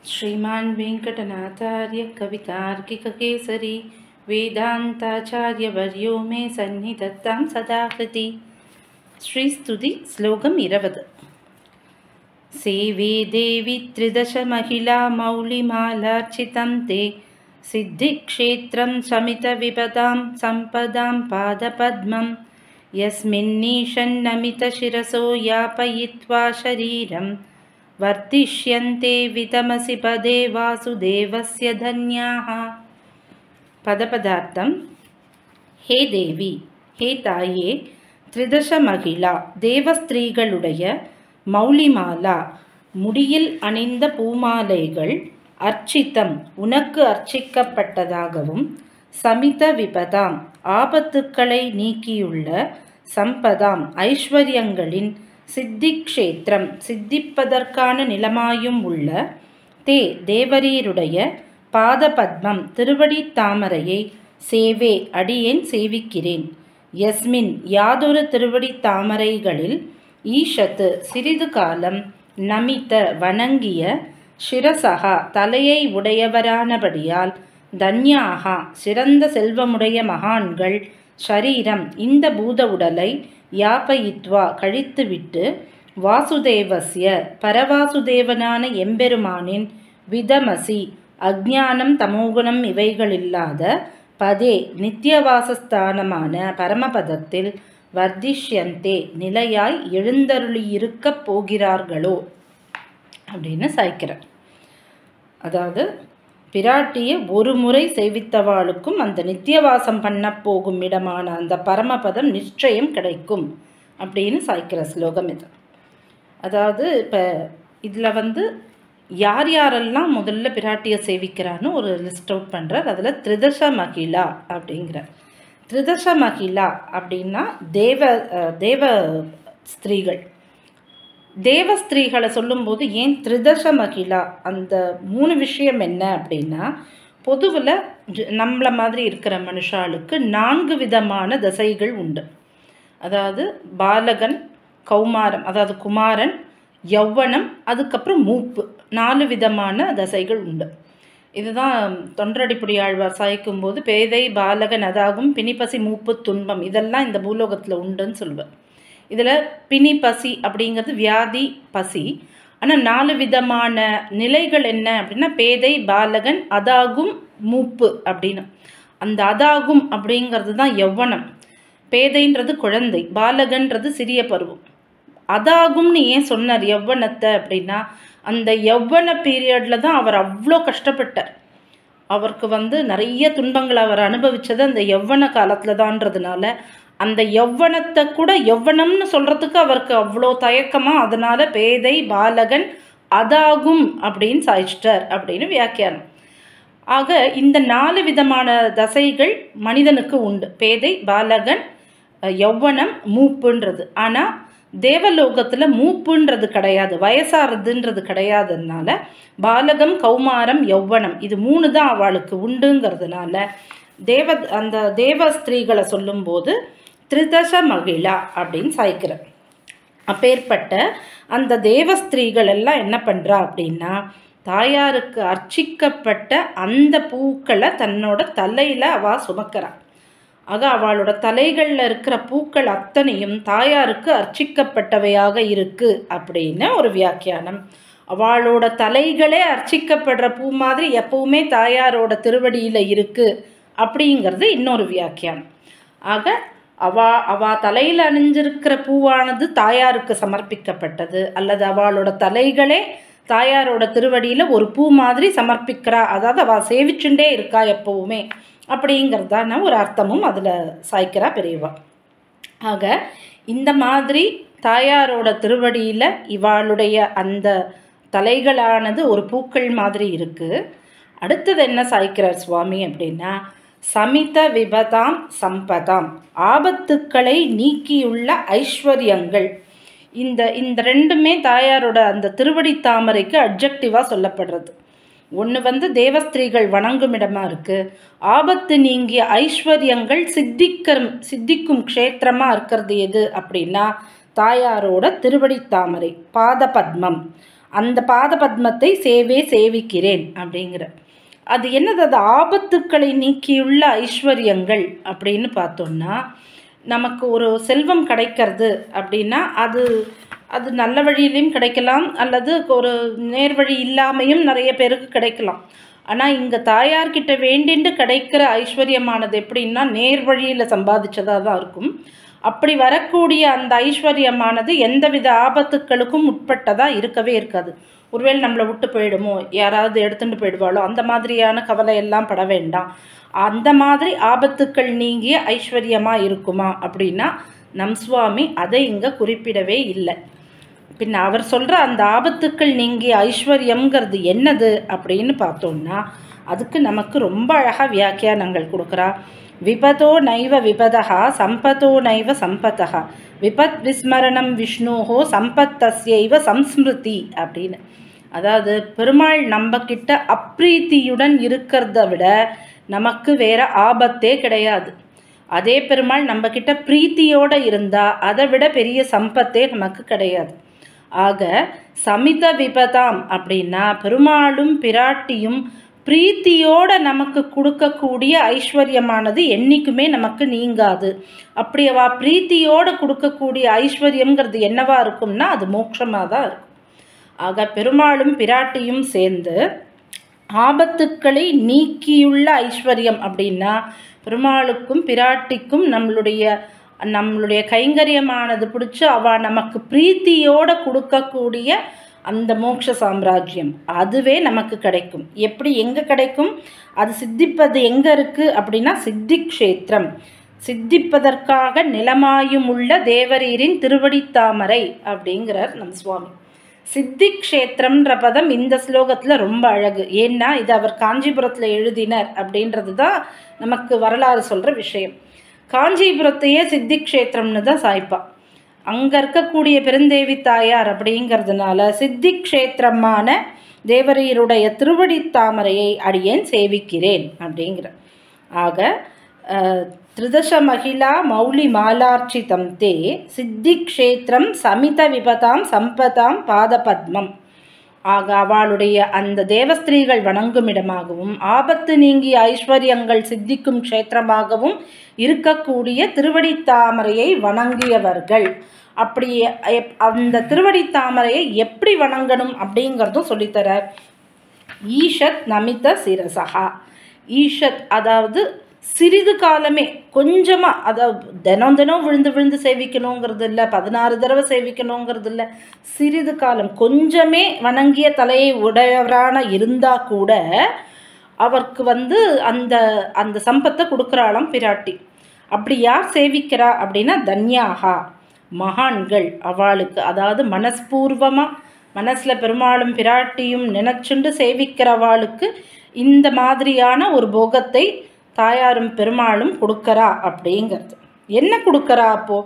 श्रीमान् वेङ्कटनाथार्य कवितार्किककेसरी वेदान्ताचार्यवर्यो मे सन्निधत्तां सदा कृति। श्रीस्तुति श्लोकम् 20। सेवे देवी त्रिदश महिला मौलिमालार्चितं ते सिद्धिक्षेत्रं शमितविपदां सम्पदां पादपद्मं यस्मिन्नीशन्नमितशिरसो यापयित्वा शरीरं वर्तिष्यन्ते वितमसि पदे वासुदेवस्य धन्याः। पदपदार्थं हे देवी, हे ताये, त्रिदश महिला தேவஸ்திரீகளுடைய மௌலிமாலா முடியில் அணிந்த பூமாலைகள் அர்ச்சித்தம் உனக்கு அர்ச்சிக்கப்பட்டதாகவும், சமித விபதாம் ஆபத்துக்களை நீக்கியுள்ள, சம்பதாம் ஐஸ்வர்யங்களின் சித்திக்ஷேத்திரம் சித்திப்பதற்கான நிலமாயும் உள்ள, தே தேவரீருடைய பாதபத்மம் திருவடி தாமரையை சேவே அடியேன் சேவிக்கிறேன். யஸ்மின் யாதொரு திருவடி தாமரைகளில், ஈஷத்து சிறிது காலம், நமித வணங்கிய, சிரசகா தலையை உடையவரானபடியால், தன்யாகா சிறந்த செல்வமுடைய மகான்கள், ஷரீரம் இந்த பூத உடலை, யாபயித்வா கழித்துவிட்டு, வாசுதேவஸ்ய பரவாசுதேவனான எம்பெருமானின், விதமசி அஜ்ஞானம் தமோகுணம் இவைகளில்லாத, பதே நித்தியவாசஸ்தானமான பரமபதத்தில், வர்திஷ்யந்தே நிலையாய் எழுந்தருளியிருக்கப் போகிறார்களோ அப்படின்னு சாய்க்கிறார். அதாவது பிராட்டியை ஒரு முறை சேவித்தவாளுக்கும் அந்த நித்தியவாசம் பண்ண போகும் இடமான அந்த பரமபதம் நிச்சயம் கிடைக்கும் அப்படின்னு சாய்க்கிற ஸ்லோகம் இது. அதாவது இப்போ இதில் யார் யாரெல்லாம் முதல்ல பிராட்டியை சேவிக்கிறான்னு ஒரு லிஸ்ட் அவுட் பண்ணுறார். அதில் திரிதச மகிழா அப்படிங்கிறார். திரிதச மகிழா அப்படின்னா தேவ ஸ்திரீகள். தேவஸ்திரீகளை சொல்லும்போது ஏன் திரிதச மகிழா, அந்த 3 விஷயம் என்ன அப்படின்னா, பொதுவில் நம்மளை மாதிரி இருக்கிற மனுஷாளுக்கு 4 விதமான தசைகள் உண்டு. அதாவது பாலகன், கௌமாரம் அதாவது குமாரன், யௌவனம், அதுக்கப்புறம் மூப்பு, 4 விதமான தசைகள் உண்டு. இதுதான் தொண்டரடிப்புடி ஆழ்வார் சாய்க்கும்போது பேதை பாலகன் அதாகும் பிணிப்பசி மூப்பு துன்பம் இதெல்லாம் இந்த பூலோகத்தில் உண்டுன்னு சொல்லுவார். இதில் பிணி பசி அப்படிங்கிறது வியாதி பசி. ஆனால் 4 விதமான நிலைகள் என்ன அப்படின்னா, பேதை பாலகன் அதாகும் மூப்பு அப்படின்னு. அந்த அதாகும் அப்படிங்கிறது தான் யௌவனம். பேதைன்றது குழந்தை, பாலகன்றது சிறிய பருவம். அதாகும்னு ஏன் சொன்னார் யௌவனத்தை அப்படின்னா, அந்த யௌவன பீரியடில் தான் அவர் அவ்வளோ கஷ்டப்பட்டார். அவருக்கு நிறைய துன்பங்களை அவர் அனுபவித்தது அந்த யௌவன காலத்தில் தான்றதுனால, அந்த யௌவனத்தை கூட யௌவனம்னு சொல்கிறதுக்கு அவருக்கு அவ்வளோ தயக்கமாக, அதனால் பேதை பாலகன் அதாகும் அப்படின்னு சாய்ச்சிட்டார் அப்படின்னு வியாக்கியானம். ஆக இந்த 4 விதமான தசைகள் மனிதனுக்கு உண்டு. பேதை, பாலகன், யௌவனம், மூப்புன்றது. ஆனால் தேவலோகத்தில் மூப்புன்றது கிடையாது, வயசாகிறதுன்றது கிடையாதுனால பாலகம், கௌமாரம், யௌவனம் இது 3 தான் அவளுக்கு உண்டுங்கிறதுனால அந்த தேவஸ்திரீகளை சொல்லும்போது திரிதச மகிழா அப்படின்னு சாய்க்கிறார். அப்பேற்பட்ட அந்த தேவஸ்திரீகள் எல்லாம் என்ன பண்ணுறா அப்படின்னா, தாயாருக்கு அர்ச்சிக்கப்பட்ட அந்த பூக்களை தன்னோட தலையில் அவள் சுமக்கிறாள். ஆக அவளோட தலைகளில் இருக்கிற பூக்கள் அத்தனையும் தாயாருக்கு அர்ச்சிக்கப்பட்டவையாக இருக்கு அப்படின்னு ஒரு வியாக்கியானம். அவளோட தலைகளே அர்ச்சிக்கப்படுற பூ மாதிரி எப்பவுமே தாயாரோட திருவடியில் இருக்கு அப்படிங்கிறது இன்னொரு வியாக்கியானம். ஆக அவ தலையில் அணிஞ்சிருக்கிற பூவானது தாயாருக்கு சமர்ப்பிக்கப்பட்டது, அல்லது அவளோட தலைகளே தாயாரோட திருவடியில் ஒரு பூ மாதிரி சமர்ப்பிக்கிறா, அதாவது அவள் சேவிச்சுட்டே இருக்கா எப்பவுமே அப்படிங்கிறதான ஒரு அர்த்தமும் அதில் சாய்க்கிறா பெரியவா. ஆக இந்த மாதிரி தாயாரோட திருவடியில் இவாளுடைய அந்த தலைகளானது ஒரு பூக்கள் மாதிரி இருக்குது. அடுத்தது என்ன சாய்க்கிறார் சுவாமி அப்படின்னா, சமித விபதாம் சம்பதாம் ஆபத்துக்களை நீக்கியுள்ள ஐஸ்வர்யங்கள். இந்த 2மே தாயாரோட அந்த திருவடி தாமரைக்கு அட்ஜெக்டிவாக சொல்லப்படுறது. ஒன்று தேவஸ்திரீகள் வணங்கும் இடமா இருக்குது, ஆபத்து நீங்கிய ஐஸ்வர்யங்கள் சித்திக்கும் க்ஷேத்திரமாக இருக்கிறது எது அப்படின்னா தாயாரோட திருவடி தாமரை பாத பத்மம். அந்த பாத பத்மத்தை சேவிக்கிறேன் அப்படிங்கிற. அது என்னது? அது ஆபத்துக்களை நீக்கியுள்ள ஐஸ்வர்யங்கள் அப்படின்னு பார்த்தோம்னா, நமக்கு ஒரு செல்வம் கிடைக்கிறது அப்படின்னா அது அது நல்ல வழியிலையும் கிடைக்கலாம், அல்லது ஒரு நேர்வழி இல்லாமையும் நிறைய பேருக்கு கிடைக்கலாம். ஆனால் இங்கே தாயார்கிட்ட வேண்டிண்டு கிடைக்கிற ஐஸ்வர்யமானது எப்படின்னா நேர் வழியில் சம்பாதிச்சதாக தான் இருக்கும். அப்படி வரக்கூடிய அந்த ஐஸ்வர்யமானது எந்தவித ஆபத்துக்களுக்கும் உட்பட்டதாக இருக்கவே இருக்காது. ஒருவேளை நம்மளை விட்டு போயிடுமோ, யாராவது எடுத்துகிட்டு போயிடுவாளோ, அந்த மாதிரியான கவலை எல்லாம் பட வேண்டாம். அந்த மாதிரி ஆபத்துக்கள் நீங்கிய ஐஸ்வர்யமாக இருக்குமா அப்படின்னா நம் சுவாமி அதை இங்கே குறிப்பிடவே இல்லை. பின்ன அவர் சொல்கிற அந்த ஆபத்துக்கள் நீங்கிய ஐஸ்வர்யம்ங்கிறது என்னது அப்படின்னு பார்த்தோம்னா, அதுக்கு நமக்கு ரொம்ப அழகாக வியாக்கியானங்கள் கொடுக்குறா. விபதோ நைவ விபதா சம்பதோ நைவ சம்பதா விபத் விஸ்மரணம் விஷ்ணோஹோ சம்பத்தஸ்யைவ சம்ஸ்மிருதி அப்படின்னு. அதாவது பெருமாள் நம்மக்கிட்ட அப்ரீத்தியுடன் இருக்கிறத விட நமக்கு வேற ஆபத்தே கிடையாது. அதே பெருமாள் நம்மக்கிட்ட பிரீத்தியோடு இருந்தால் அதை விட பெரிய சம்பத்தே நமக்கு கிடையாது. ஆக சமித விபதாம் அப்படின்னா பெருமாளும் பிராட்டியும் பிரீத்தியோட நமக்கு கொடுக்கக்கூடிய ஐஸ்வர்யமானது என்றைக்குமே நமக்கு நீங்காது. அப்படியவா பிரீத்தியோடு கொடுக்கக்கூடிய ஐஸ்வர்யங்கிறது என்னவா இருக்கும்னா அது மோட்சமாக தான் இருக்கும். ஆக பெருமாளும் பிராட்டியும் சேர்ந்து ஆபத்துக்களை நீக்கியுள்ள ஐஸ்வர்யம் அப்படின்னா பெருமாளுக்கும் பிராட்டிக்கும் நம்மளுடைய கைங்கரியமானது பிடிச்சி அவள் நமக்கு பிரீத்தியோடு கொடுக்கக்கூடிய அந்த மோட்ச சாம்ராஜ்யம் அதுவே நமக்கு கிடைக்கும். எப்படி எங்கே கிடைக்கும்? அது சித்திப்பது எங்கே இருக்குது அப்படின்னா சித்தி க்ஷேத்திரம். சித்திப்பதற்காக நிலமாயும் உள்ள தேவரீரின் திருவடித்தாமரை அப்படிங்கிறார் நம் சுவாமி. சித்தி க்ஷேத்திரம்ன்ற பதம் இந்த ஸ்லோகத்தில் ரொம்ப அழகு. ஏன்னா இது அவர் காஞ்சிபுரத்தில் எழுதினர் அப்படின்றது தான் நமக்கு வரலாறு சொல்கிற விஷயம். காஞ்சிபுரத்தையே சித்தி க்ஷேத்திரம்னு தான் சாய்ப்பா. அங்கே இருக்கக்கூடிய பெருந்தேவி தாயார் அப்படிங்கிறதுனால சித்தி க்ஷேத்திரமான தேவரீருடைய திருவடித்தாமரையை அடியேன் சேவிக்கிறேன் அப்படிங்கிற. ஆக திரிதச மகிழா மௌலி மாலார்ச்சிதம் தே சித்தி க்ஷேத்திரம் சமித விபதாம் சம்பதாம் பாதபத்மம். ஆக அவளுடைய அந்த தேவஸ்திரீகள் வணங்கும் இடமாகவும் ஆபத்து நீங்கிய ஐஸ்வர்யங்கள் சித்திக்கும் க்ஷேத்திரமாகவும் இருக்கக்கூடிய திருவடித்தாமரையை வணங்கியவர்கள். அப்படி அந்த திருவடித்தாமரையை எப்படி வணங்கணும் அப்படிங்கிறதும் சொல்லித்தரார். ஈஷத் நமித சிரசகா. ஈஷத் அதாவது சிறிது காலமே கொஞ்சமாக, அதாவது தினம் விழுந்து விழுந்து சேவிக்கணுங்கிறது இல்லை, 16 தடவை சேவிக்கணுங்கிறது இல்லை. சிறிது காலம் கொஞ்சமே வணங்கிய தலையை உடையவரான இருந்தால் கூட அவருக்கு அந்த அந்த சம்பத்தை கொடுக்குறாளாம் பிராட்டி. அப்படி யார் சேவிக்கிறா அப்படின்னா தன்யாகா, மகான்கள். அவளுக்கு அதாவது மனஸ்பூர்வமாக மனசில் பெருமாளும் பிராட்டியும் நினச்சுண்டு சேவிக்கிறவாளுக்கு இந்த மாதிரியான ஒரு போகத்தை தாயாரும் பெருமாளும் கொடுக்கறா அப்படிங்கிறது. என்ன கொடுக்கறா அப்போ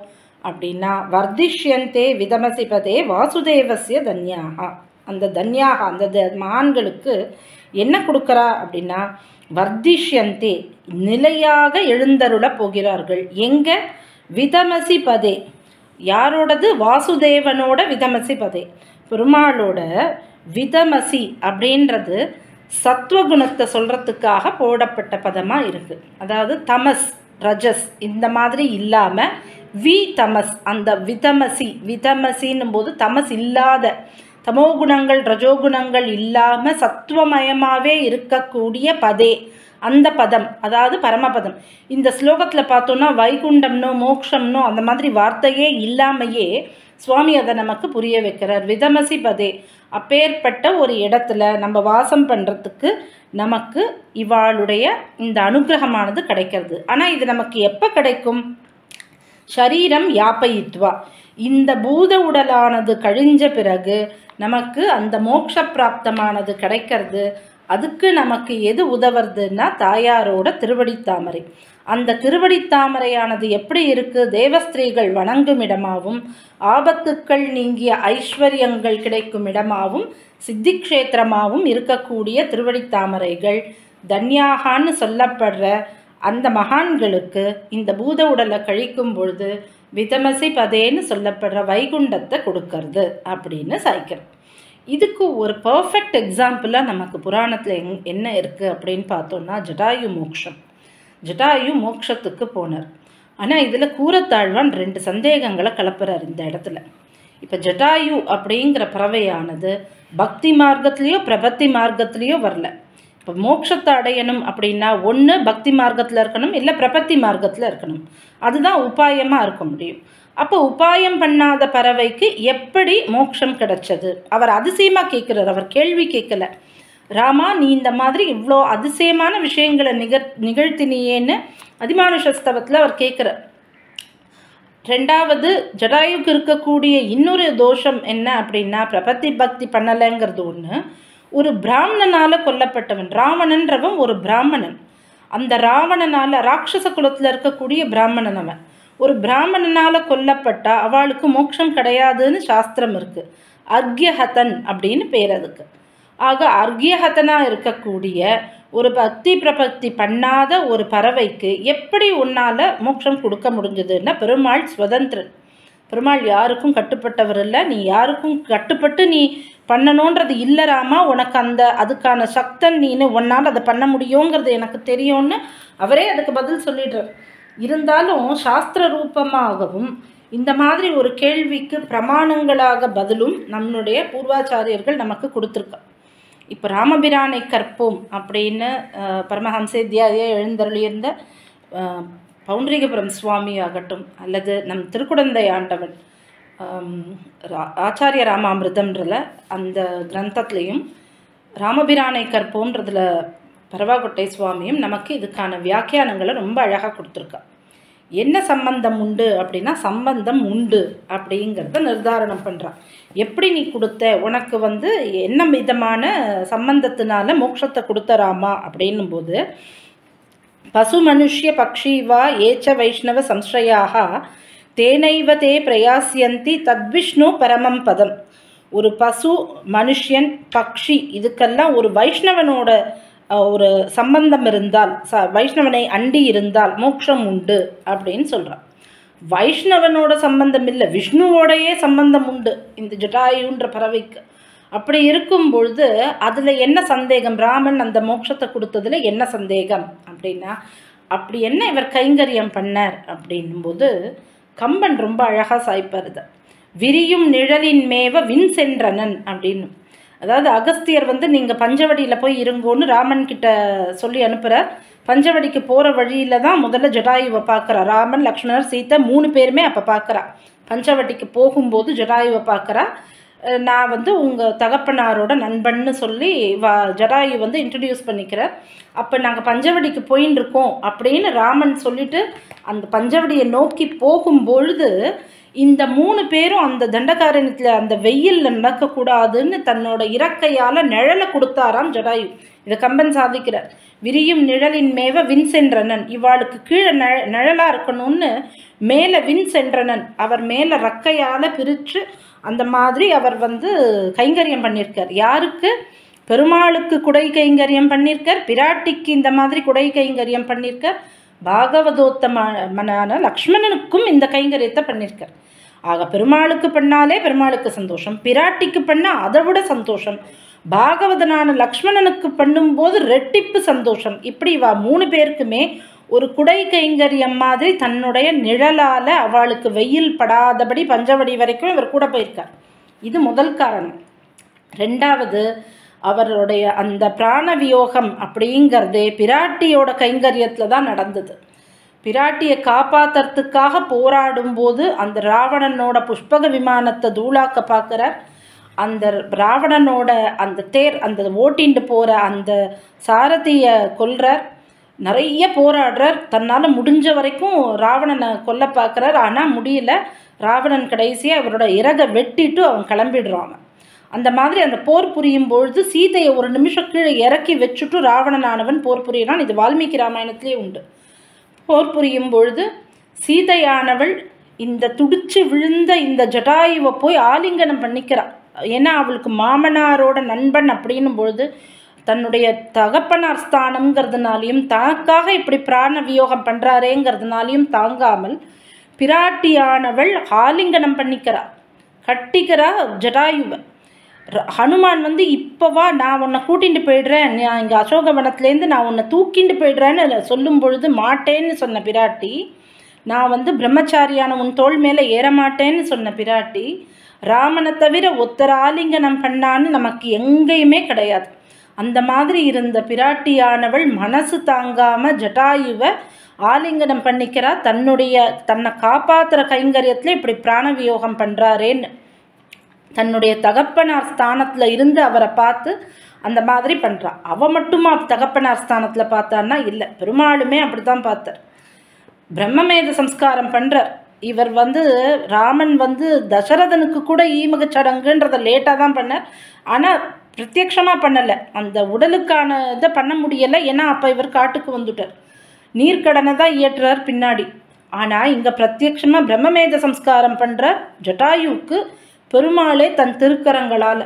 அப்படின்னா வர்திஷ்யந்தே விதமசிபதே வாசுதேவசிய தன்யாகா. அந்த தன்யாகா அந்த மகான்களுக்கு என்ன கொடுக்கறா அப்படின்னா வர்திஷ்யந்தே நிலையாக எழுந்தருள போகிறார்கள். எங்கே? விதமசி பதே. யாரோடது? வாசுதேவனோட விதமசி பதே. பெருமாளோட விதமசி அப்படின்றது சத்வகுணத்தை சொல்கிறதுக்காக போடப்பட்ட பதமாக இருக்குது. அதாவது தமஸ் ரஜஸ் இந்த மாதிரி இல்லாமல் தமஸ், அந்த விதமசின்னும் போது தமஸ் இல்லாத, தமோகுணங்கள் ரஜோகுணங்கள் இல்லாமல் சத்துவமயமாகவே இருக்கக்கூடிய பதே அந்த பதம், அதாவது பரமபதம். இந்த ஸ்லோகத்தில் பார்த்தோன்னா வைகுண்டம்னோ மோக்ஷம்னோ அந்த மாதிரி வார்த்தையே இல்லாமையே சுவாமி அதை நமக்கு புரிய வைக்கிறார். விதமசி பதே, அப்பேற்பட்ட ஒரு இடத்துல நம்ம வாசம் பண்ணுறதுக்கு நமக்கு இவாளுடைய இந்த அனுகிரகமானது கிடைக்கிறது. ஆனால் இது நமக்கு எப்போ கிடைக்கும்? ஷரீரம் யாப்பயித்வா, இந்த பூத உடலானது கழிஞ்ச பிறகு நமக்கு அந்த மோட்ச பிராப்தமானது கிடைக்கிறது. அதுக்கு நமக்கு எது உதவுறதுன்னா தாயாரோட திருவடித்தாமரை. அந்த திருவடித்தாமரையானது எப்படி இருக்குது? தேவஸ்திரீகள் வணங்கும் இடமாகவும் ஆபத்துக்கள் நீங்கிய ஐஸ்வர்யங்கள் கிடைக்கும் இடமாகவும் சித்திக்ஷேத்திரமாகவும் இருக்கக்கூடிய திருவடித்தாமரைகள் தன்யாகான்னு சொல்லப்படுற அந்த மகான்களுக்கு இந்த பூத உடலை கழிக்கும் பொழுது விதமசி பதேன்னு சொல்லப்படுற வைகுண்டத்தை கொடுக்கறது அப்படின்னு சாய்க்கிறோம். இதுக்கு ஒரு பர்ஃபெக்ட் எக்ஸாம்பிளாக நமக்கு புராணத்தில் என்ன இருக்குது அப்படின்னு பார்த்தோம்னா ஜடாயு மோக்ஷம். ஜடாயு மோட்சத்துக்கு போனார். ஆனால் இதில் கூரத்தாழ்வான் 2 சந்தேகங்களை கலப்புறார் இந்த இடத்துல. இப்போ ஜடாயு அப்படிங்கிற பறவையானது பக்தி மார்க்கத்துலேயோ பிரபத்தி மார்க்கத்துலேயோ வரல. இப்போ மோட்சத்தை அடையணும் அப்படின்னா ஒன்று பக்தி மார்க்கத்தில் இருக்கணும், இல்லை பிரபத்தி மார்க்கத்தில் இருக்கணும். அதுதான் உபாயமாக இருக்க முடியும். அப்போ உபாயம் பண்ணாத பறவைக்கு எப்படி மோட்சம் கிடைச்சது? அவர் அதிசயமாக கேட்குறார், அவர் கேள்வி கேட்கல. ராமா, நீ இந்த மாதிரி இவ்வளோ அதிசயமான விஷயங்களை நிகழ்த்தினியேன்னு அதிமானுஷஸ்தவத்தில் அவர் கேட்குறார். ரெண்டாவது, ஜடாயுக்கு இருக்கக்கூடிய இன்னொரு தோஷம் என்ன அப்படின்னா பிரபத்தி பக்தி பண்ணலைங்கிறது ஒன்று. ஒரு பிராமணனால் கொல்லப்பட்டவன், ராவணன்றவன் ஒரு பிராமணன். அந்த ராவணனால் ராட்சச குலத்தில் இருக்கக்கூடிய பிராமணன் அவன். ஒரு பிராமணனால் கொல்லப்பட்டா அவளுக்கு மோட்சம் கிடையாதுன்னு சாஸ்திரம் இருக்குது. அர்க்யஹதன் அப்படின்னு பேர் அதுக்கு. ஆக அர்க்யஹதனாக இருக்கக்கூடிய ஒரு பக்தி பிரபத்தி பண்ணாத ஒரு பறவைக்கு எப்படி உன்னால் மோட்சம் கொடுக்க முடிஞ்சதுன்னா பெருமாள் சுதந்திரன். பெருமாள் யாருக்கும் கட்டுப்பட்டவர் இல்லை. நீ யாருக்கும் கட்டுப்பட்டு நீ பண்ணணுன்றது இல்லை ராமா. உனக்கு அதுக்கான சக்தன் நீனு, உன்னால் அதை பண்ண முடியுங்கிறது எனக்கு தெரியும்னு அவரே அதுக்கு பதில் சொல்லிடுறார். இருந்தாலும் சாஸ்திர ரூபமாகவும் இந்த மாதிரி ஒரு கேள்விக்கு பிரமாணங்களாக பதிலும் நம்மளுடைய பூர்வாச்சாரியர்கள் நமக்கு கொடுத்துருக்கா. இப்போ ராமபிரானை கற்போம் அப்படின்னு பரமஹம்சேத்தியாயே எழுந்தருளியிருந்த பவுண்டரிகபுரம் சுவாமி ஆகட்டும், அல்லது நம் திருக்குடந்தை ஆண்டவன் ஆச்சாரிய ராமாமிர்தம்ன்றல அந்த கிரந்தத்துலேயும் ராமபிரானை கற்போன்றதில் பரவாக்கொட்டை சுவாமியும் நமக்கு இதுக்கான வியாக்கியானங்களை ரொம்ப அழகாக கொடுத்துருக்கா. என்ன சம்பந்தம் உண்டு அப்படின்னா சம்பந்தம் உண்டு அப்படிங்கிறத நிர்தாரணம் பண்ணுறான். எப்படி நீ கொடுத்த, உனக்கு என்ன விதமான சம்பந்தத்தினால மோட்சத்தை கொடுத்தராமா அப்படின்னும் போது, பசு மனுஷ்ய பக்ஷிவா ஏச்ச வைஷ்ணவ சம்ஸ்ரயாக தேனைவ தே பிரயாசியந்தி தத்விஷ்ணு பரமம் பதம். ஒரு பசு, மனுஷன், பக்ஷி இதுக்கெல்லாம் ஒரு வைஷ்ணவனோட ஒரு சம்பந்தம் இருந்தால், வைஷ்ணவனை அண்டி இருந்தால் மோட்சம் உண்டு அப்படின்னு சொல்கிறான். வைஷ்ணவனோட சம்பந்தம் இல்லை, விஷ்ணுவோடையே சம்பந்தம் உண்டு இந்த ஜடாயுன்ற பறவைக்கு. அப்படி இருக்கும் பொழுது அதில் என்ன சந்தேகம்? ராமன் அந்த மோட்சத்தை கொடுத்ததில் என்ன சந்தேகம் அப்படின்னா, அப்படி என்ன இவர் கைங்கரியம் பண்ணார் அப்படின்னும்போது கம்பன் ரொம்ப அழகாக சாய்ப்பாருது. விரியும் நிழலின் மேவ வின் சென்றனன் அப்படின்னு. அதாவது அகஸ்தியர் நீங்கள் பஞ்சவடியில் போய் இருங்கோன்னு ராமன் கிட்ட சொல்லி அனுப்புகிறார். பஞ்சவடிக்கு போகிற வழியில் தான் முதல்ல ஜடாயுவை பார்க்குறா. ராமன், லக்ஷ்மணர், சீதை 3 பேருமே அப்போ பார்க்குறா. பஞ்சவடிக்கு போகும்போது ஜடாயுவை பார்க்குறா. நான் உங்கள் தகப்பனாரோட நண்பன்னு சொல்லி ஜடாயு இன்ட்ரடியூஸ் பண்ணிக்கிறார். அப்போ நாங்கள் பஞ்சவடிக்கு போயின்னு இருக்கோம் அப்படின்னு ராமன் சொல்லிட்டு அந்த பஞ்சவடியை நோக்கி போகும்பொழுது இந்த 3 பேரும் அந்த தண்டகாரண்யத்தில் அந்த வெயிலில் நடக்கக்கூடாதுன்னு தன்னோட இறக்கையால் நிழலை கொடுத்தாராம் ஜடாயு. இதை கம்பன் சாதிக்கிறார். விரியும் நிழலின் மேவ வின் சென்றனன், இவாளுக்கு கீழே நிழலாக இருக்கணும்னு மேலே வின் சென்றனன் அவர் மேலே ரக்கையால் பிரித்து அந்த மாதிரி அவர் கைங்கரியம் பண்ணியிருக்கார். யாருக்கு? பெருமாளுக்கு குடை கைங்கரியம் பண்ணியிருக்கார், பிராட்டிக்கு இந்த மாதிரி குடை கைங்கரியம் பண்ணியிருக்கார், பாகவதோத்தமனான லக்ஷ்மணனுக்கும் இந்த கைங்கரியத்தை பண்ணியிருக்கார். ஆக பெருமாளுக்கு பண்ணாலே பெருமாளுக்கு சந்தோஷம், பிராட்டிக்கு பண்ணால் அதை விட சந்தோஷம், பாகவதனான லக்ஷ்மணனுக்கு பண்ணும்போது ரெட்டிப்பு சந்தோஷம். இப்படி 3 பேருக்குமே ஒரு குடை கைங்கரியம் மாதிரி தன்னுடைய நிழலால் அவளுக்கு வெயில் படாதபடி பஞ்சவடி வரைக்கும் இவர் கூட போயிருக்கார். இது முதல் காரணம். ரெண்டாவது, அவருடைய அந்த பிராணவியோகம் அப்படிங்கிறதே பிராட்டியோட கைங்கரியத்தில் தான் நடந்தது. பிராட்டியை காப்பாற்றுறதுக்காக போராடும்போது அந்த ராவணனோட புஷ்பக விமானத்தை தூளாக்க பார்க்குறார். அந்த ராவணனோட அந்த தேர், அந்த ஓட்டிண்டு போகிற அந்த சாரதியை கொல்றார். நிறைய போராடுறார். தன்னால் முடிஞ்ச வரைக்கும் ராவணனை கொல்ல பார்க்குறார். ஆனால் முடியல. ராவணன் கடைசியாக அவரோட இறகை வெட்டிட்டு அவன் கிளம்பிடுறான். அந்த மாதிரி அந்த போர் புரியும் பொழுது சீதையை ஒரு நிமிஷம் கீழே இறக்கி வச்சுட்டு ராவணனானவன் போர் புரியறான். இது வால்மீகி ராமாயணத்திலே உண்டு. போர் புரியும் பொழுது சீதையானவள் இந்த துடிச்சு விழுந்த இந்த ஜடாயுவை போய் ஆலிங்கனம் பண்ணிக்கிறாள். ஏன்னா அவளுக்கு மாமனாரோட நண்பன் அப்படின்னும் பொழுது தன்னுடைய தகப்பனார் ஸ்தானம்ங்கிறதுனாலையும் தனக்காக இப்படி பிராண வியோகம் பண்ணுறாரேங்கிறதுனாலையும் தாங்காமல் பிராட்டியானவள் ஆலிங்கனம் பண்ணிக்கிறா, கட்டிக்கிறா ஜடாயுவை. ஹனுமான் வந்து இப்போவா நான் உன்னை கூட்டிகிட்டு போயிடுறேன், நான் இங்கே அசோகவனத்துலேருந்து நான் உன்னை தூக்கிட்டு போயிடுறேன்னு சொல்லும் பொழுது மாட்டேன்னு சொன்ன பிராட்டி, நான் வந்து பிரம்மச்சாரியான உன் தோள் மேலே ஏற மாட்டேன்னு சொன்ன பிராட்டி, ராமனை தவிர ஒத்தர ஆலிங்கனம் பண்ணான்னு நமக்கு எங்கேயுமே கிடையாது. அந்த மாதிரி இருந்த பிராட்டியானவள் மனசு தாங்காமல் ஜட்டாயுவை ஆலிங்கனம் பண்ணிக்கிறா. தன்னை காப்பாற்றுற கைங்கரியத்தில் இப்படி பிராணவியோகம் பண்ணுறாரேன்னு தன்னுடைய தகப்பனார் ஸ்தானத்தில் இருந்து அவரை பார்த்து அந்த மாதிரி பண்ணுறா. அவள் மட்டுமா தகப்பனார் ஸ்தானத்தில் பார்த்தான்னா இல்லை, பெருமாளுமே அப்படி தான் பார்த்தார். பிரம்மமேத சம்ஸ்காரம் பண்ணுறார். இவர் வந்து ராமன் வந்து தசரதனுக்கு கூட ஈமக சடங்குன்றதை லேட்டாக தான் பண்ணார். ஆனால் பிரத்யக்ஷமாக பண்ணலை, அந்த உடலுக்கான இதை பண்ண முடியலை. ஏன்னா அப்போ இவர் காட்டுக்கு வந்துட்டார், நீர்க்கடனை தான் இயற்றுறார் பின்னாடி. ஆனால் இங்கே பிரத்யக்ஷமாக பிரம்மமேத சம்ஸ்காரம் பண்ணுறார் ஜட்டாயுவுக்கு பெருமாளே தன் திருக்கரங்களால்.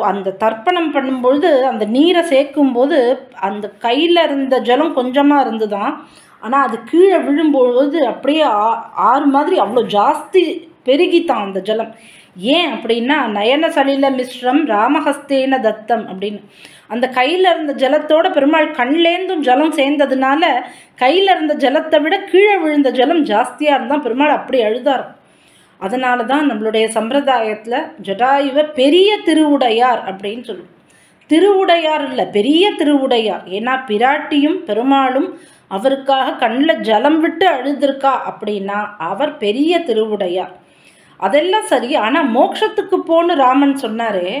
அந்த தர்ப்பணம் பண்ணும்பொழுது அந்த நீரை சேர்க்கும்போது அந்த கையில் இருந்த ஜலம் கொஞ்சமாக இருந்து தான், ஆனால் அது கீழே விழும்பொழுது அப்படியே ஆறு மாதிரி அவ்வளோ ஜாஸ்தி பெருகித்தான் அந்த ஜலம். ஏன் அப்படின்னா நயன சலில மிஸ்ரம் ராமஹஸ்தேன தத்தம் அப்படின்னு அந்த கையில் இருந்த ஜலத்தோட பெருமாள் கண்லேருந்தும் ஜலம் சேர்ந்ததுனால கையில் இருந்த ஜலத்தை விட கீழே விழுந்த ஜலம் ஜாஸ்தியாக இருந்தால் பெருமாள் அப்படி அழுதார். அதனால தான் நம்மளுடைய சம்பிரதாயத்தில் ஜட்டாயுவை பெரிய திருவுடையார் அப்படின்னு சொல்லுவோம். திருவுடையார் இல்லை, பெரிய திருவுடையார். ஏன்னா பிராட்டியும் பெருமாளும் அவருக்காக கண்ணில் ஜலம் விட்டு அழுதுருக்கா அப்படின்னா அவர் பெரிய திருவுடையார். அதெல்லாம் சரி, ஆனால் மோட்சத்துக்கு போன்னு ராமன் சொன்னாரே,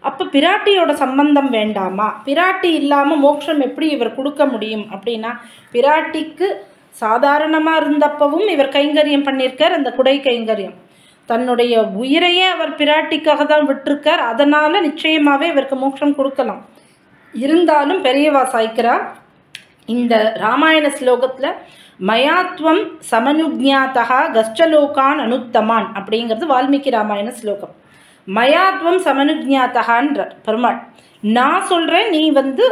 அப்போ பிராட்டியோட சம்பந்தம் வேண்டாமா? பிராட்டி இல்லாமல் மோட்சம் எப்படி இவர் கொடுக்க முடியும் அப்படின்னா, பிராட்டிக்கு சாதாரணமாக இருந்தப்பவும் இவர் கைங்கரியம் பண்ணியிருக்கார். அந்த குடை கைங்கரியம் தன்னுடைய உயிரையே அவர் பிராட்டிக்காக தான் விட்டிருக்கார். அதனால் நிச்சயமாகவே இவருக்கு மோட்சம் கொடுக்கலாம். இருந்தாலும் பெரியவா சாய்க்கிறா இந்த ராமாயண ஸ்லோகத்தில் மயாத்வம் சமனுஜ்ஞாதா கஷ்டலோகான் அனுத்தமான் அப்படிங்கிறது வால்மீகி ராமாயண ஸ்லோகம். மயாத்வம் சமனுஜ்ஞாதகான்ற பெருமாள், நான் சொல்கிறேன் நீ வந்து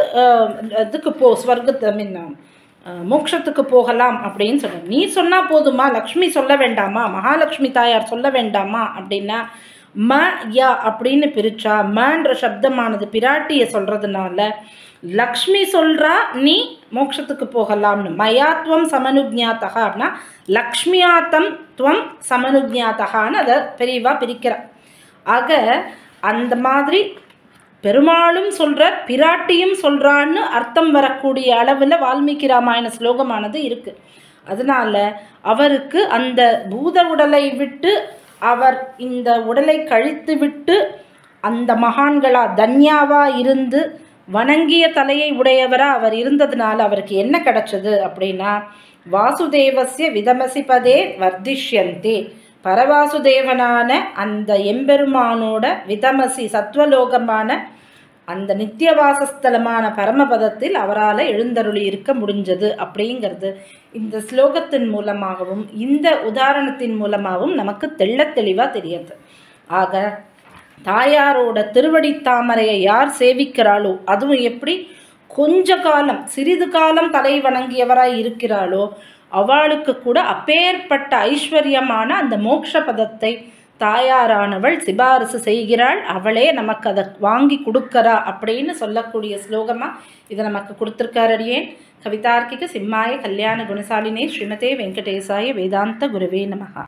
இதுக்கு போ, ஸ்வர்க்கத்தை மோட்சத்துக்கு போகலாம் அப்படின்னு சொன்னேன். நீ சொன்னால் போதுமா, லக்ஷ்மி சொல்ல வேண்டாமா, மகாலட்சுமி தாயார் சொல்ல வேண்டாமா அப்படின்னா, ம யா அப்படின்னு பிரிச்சா மன்ற சப்தமானது பிராட்டியை சொல்கிறதுனால லக்ஷ்மி சொல்கிறா நீ மோட்சத்துக்கு போகலாம்னு. மயாத்வம் சமனுஜ்ஞாதா அப்படின்னா லக்ஷ்மியாத்தம் துவம் சமனுஜ்ஞாதகான்னு அதை பெரியவா பிரிக்கிறா. ஆக அந்த மாதிரி பெருமாளும் சொல்கிறார், பிராட்டியும் சொல்கிறான்னு அர்த்தம் வரக்கூடிய அளவில் வால்மீகி ராமாயண ஸ்லோகமானது இருக்குது. அதனால் அவருக்கு அந்த பூத உடலை விட்டு அவர் இந்த உடலை கழித்து விட்டு அந்த மகான்களா தன்யாவாக இருந்து வணங்கிய தலையை உடையவராக அவர் இருந்ததுனால அவருக்கு என்ன கிடைச்சது அப்படின்னா, வாசுதேவஸ்ய விதமசிபதே வர்திஷ்யந்தே, பரவாசுதேவனான அந்த எம்பெருமானோட விதமசி சத்வலோகமான அந்த நித்தியவாசஸ்தலமான பரமபதத்தில் அவரால் எழுந்தருளி இருக்க முடிஞ்சது அப்படிங்கிறது இந்த ஸ்லோகத்தின் மூலமாகவும் இந்த உதாரணத்தின் மூலமாகவும் நமக்கு தெளிவாக தெரியுது. ஆக தாயாரோட திருவடி தாமரையை யார் சேவிக்கிறாளோ, அதுவும் எப்படி கொஞ்ச காலம் சிறிது காலம் தலை வணங்கியவராய் இருக்கிறாளோ அவளுக்கு கூட அப்பேற்பட்ட ஐஸ்வர்யமான அந்த மோட்ச பதத்தை தாயாரானவள் சிபாரிசு செய்கிறாள். அவளே நமக்கு அதை வாங்கி கொடுக்கறா அப்படின்னு சொல்லக்கூடிய ஸ்லோகமாக இதை நமக்கு கொடுத்துருக்காரடியேன். கவிதார்க்கிக சிம்மாய கல்யாண குணசாலினே ஸ்ரீமதே வெங்கடேசாய வேதாந்த குருவே நமஹா.